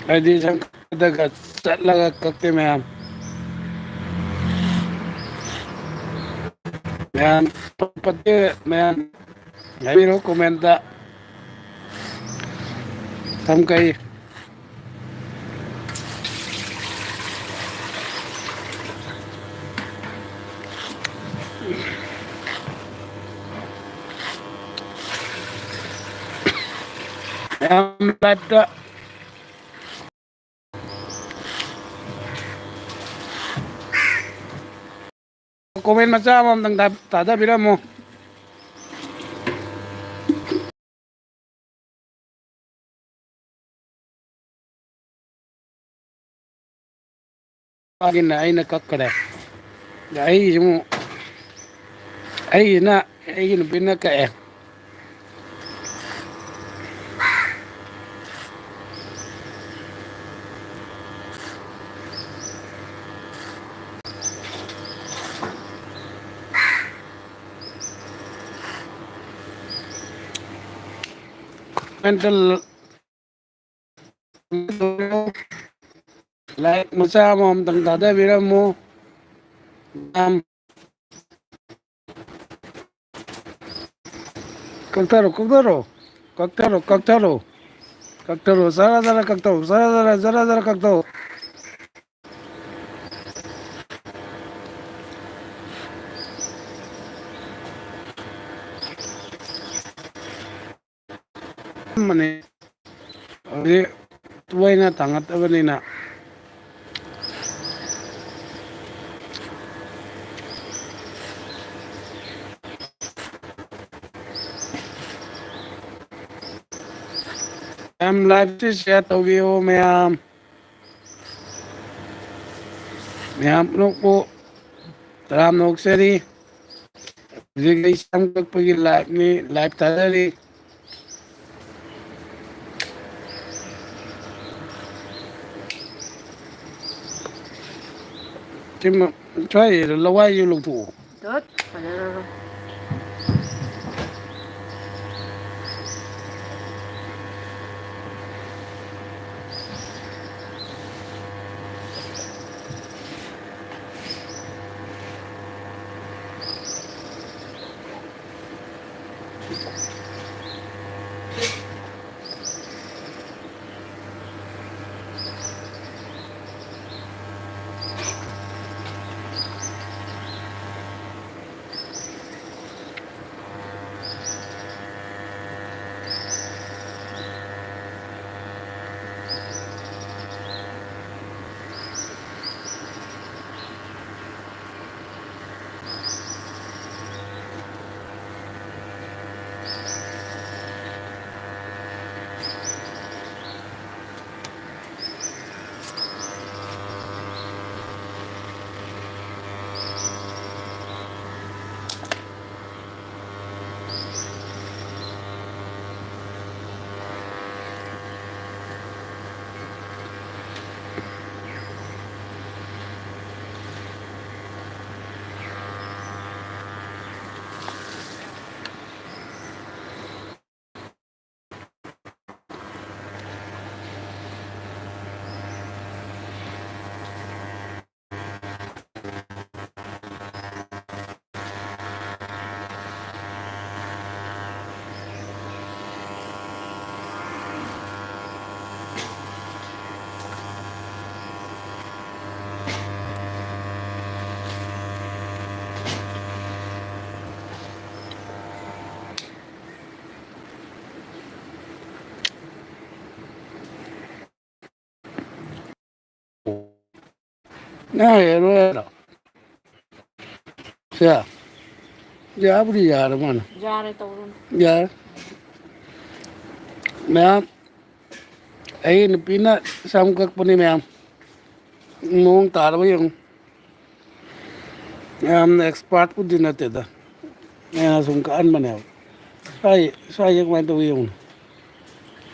ꯍꯥꯏꯗꯤ ꯁꯪꯗꯒ ꯆꯠꯂꯒ ꯀꯛꯇꯦ ꯃꯌꯥꯝ ꯃꯌꯥꯝ ꯐꯠꯇꯦ ꯃꯌꯥꯝ ꯍꯥꯏꯕꯤꯔꯛꯑꯣ ꯀꯣꯃꯦꯟꯇ ꯁꯝ ꯀꯛꯏ ꯃꯌꯥꯝ ꯂꯥꯏꯞꯇ ꯀꯣꯃꯦꯟ ꯃꯆꯥ ꯑꯃꯃꯝꯇꯪ ꯊꯥꯗꯕꯤꯔꯝꯃꯣ ꯃꯥꯒꯤꯅ ꯑꯩꯅ ꯀꯛꯈꯔꯦ ꯑꯩꯒꯤꯁꯨ ꯑꯃꯨꯛ ꯑꯩꯒꯤꯁꯤꯅ ꯑꯩꯒꯤ ꯅꯨꯄꯤꯅ ꯀꯛꯑꯦ ꯂꯥꯏꯛ ꯃꯆꯥ ꯑꯃꯃꯝꯇꯪ ꯊꯥꯗꯕꯤꯔꯝꯃꯨ ꯀꯛꯊꯔꯣ ꯀꯛꯊꯔꯣ ꯀꯛꯊꯔꯣ ꯀꯛꯊꯔꯣ ꯀꯛꯊꯔꯣ ꯖꯔ ꯖꯔ ꯀꯛꯊꯧ ꯖꯔ ꯀꯛꯊꯧ ꯑꯃꯅꯤ ꯍꯧꯖꯤꯛ ꯇꯣꯏꯅ ꯊꯥꯡꯒꯠꯇꯕꯅꯤꯅ ꯃꯌꯥꯝ ꯂꯥꯏꯚꯇ ꯁꯤꯌꯥꯔ ꯇꯧꯕꯤꯌꯣ ꯃꯌꯥꯝ ꯃꯌꯥꯝ ꯅꯣꯛꯄꯨ ꯇꯔꯥꯝ ꯅꯣꯛꯆꯔꯤ ꯍꯧꯖꯤꯛ ꯑꯩ ꯁꯝ ꯀꯛꯄꯒꯤ ꯂꯥꯏꯚꯅꯤ ꯂꯥꯏꯚ ꯊꯥꯖꯔꯤ ꯁ꯭ꯋꯥꯏ ꯂꯋꯥꯏꯁꯨ ꯂꯧꯊꯣꯛꯑꯣ ꯇꯠ ꯐꯖꯔꯔꯣꯏ ꯅꯪ ꯍꯩꯔꯔꯣꯏ ꯍꯥꯏꯔꯣ ꯁꯦ ꯌꯥꯕꯨꯗꯤ ꯌꯥꯔꯃꯥꯜꯂꯦ ꯌꯥꯔꯦ ꯇꯧꯔꯨꯅꯨ ꯌꯥꯔꯦ ꯃꯌꯥꯝ ꯑꯩ ꯅꯨꯄꯤꯅ ꯁꯝ ꯀꯛꯄꯅꯤ ꯃꯌꯥꯝ ꯃꯑꯣꯡ ꯇꯥꯔꯕ ꯌꯦꯡꯉꯨ ꯌꯥꯝꯅ ꯑꯦꯛꯁꯄꯥꯔꯠꯄꯨꯗꯤ ꯅꯠꯇꯦꯗ ꯑꯩꯅ ꯁꯨꯝ ꯀꯛꯍꯟꯕꯅꯦꯕ ꯁ꯭ꯋꯥꯏꯁꯦ ꯀꯃꯥꯏꯅ ꯇꯧꯒꯦ ꯌꯦꯡꯉꯨ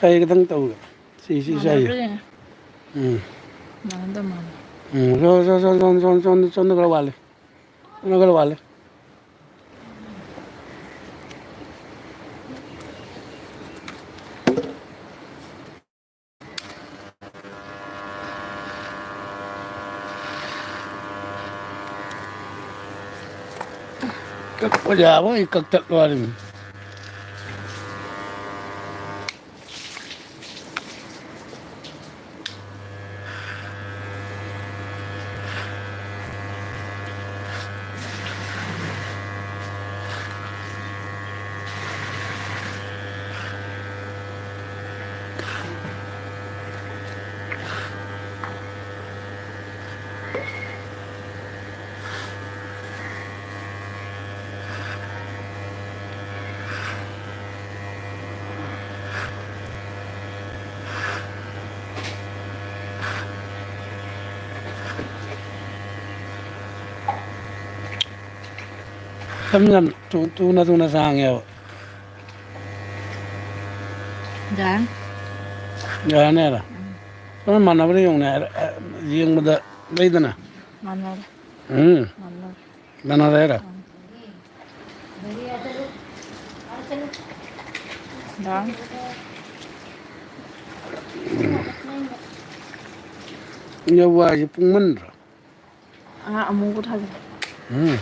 ꯀꯩ ꯈꯤꯇꯪ ꯇꯧꯒꯦ ꯁꯤ ꯁ꯭ꯋꯥꯏꯁꯦ ꯎꯝ ꯁꯣꯝꯗ ꯈꯔ ꯋꯥꯠꯂꯤ ꯁꯣꯝꯗ ꯈꯔ ꯋꯥꯠꯂꯤ Kakpa yabo kaktat warim. Samjan tuna sang yaw. Dạ. Ya ne la. Sama mana bari yung ne yung mada bayda na. Mana. Hmm. Mana. Mana ra. Dạ. Nyawa ji pung man ra. À, among ko thali. Hmm.